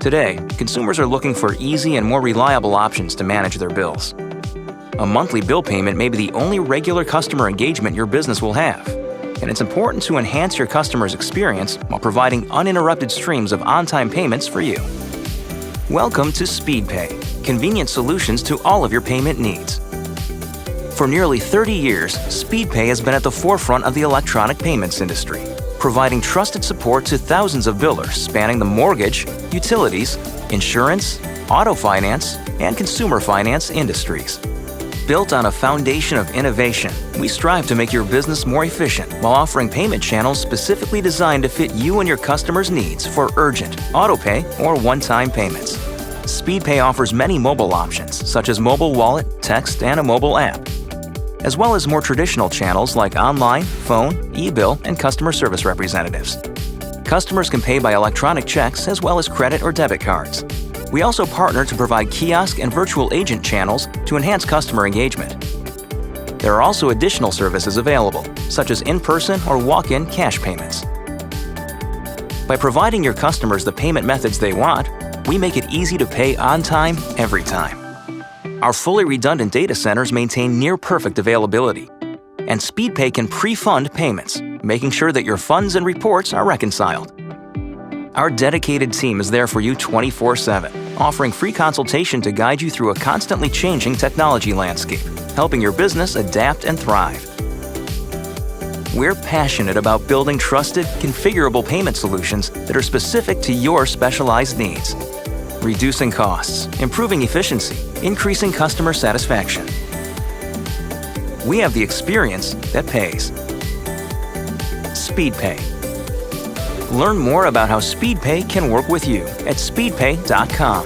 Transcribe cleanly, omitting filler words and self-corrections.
Today, consumers are looking for easy and more reliable options to manage their bills. A monthly bill payment may be the only regular customer engagement your business will have, and it's important to enhance your customer's experience while providing uninterrupted streams of on-time payments for you. Welcome to SpeedPay, convenient solutions to all of your payment needs. For nearly 30 years, SpeedPay has been at the forefront of the electronic payments industry, providing trusted support to thousands of billers spanning the mortgage, utilities, insurance, auto finance, and consumer finance industries. Built on a foundation of innovation, we strive to make your business more efficient while offering payment channels specifically designed to fit you and your customers' needs for urgent, auto-pay, or one-time payments. SpeedPay offers many mobile options, such as mobile wallet, text, and a mobile app, as well as more traditional channels like online, phone, e-bill, and customer service representatives. Customers can pay by electronic checks as well as credit or debit cards. We also partner to provide kiosk and virtual agent channels to enhance customer engagement. There are also additional services available, such as in-person or walk-in cash payments. By providing your customers the payment methods they want, we make it easy to pay on time, every time. Our fully redundant data centers maintain near-perfect availability, and SpeedPay can pre-fund payments, making sure that your funds and reports are reconciled. Our dedicated team is there for you 24/7, offering free consultation to guide you through a constantly changing technology landscape, helping your business adapt and thrive. We're passionate about building trusted, configurable payment solutions that are specific to your specialized needs, reducing costs, improving efficiency, increasing customer satisfaction. We have the experience that pays. SpeedPay. Learn more about how SpeedPay can work with you at speedpay.com.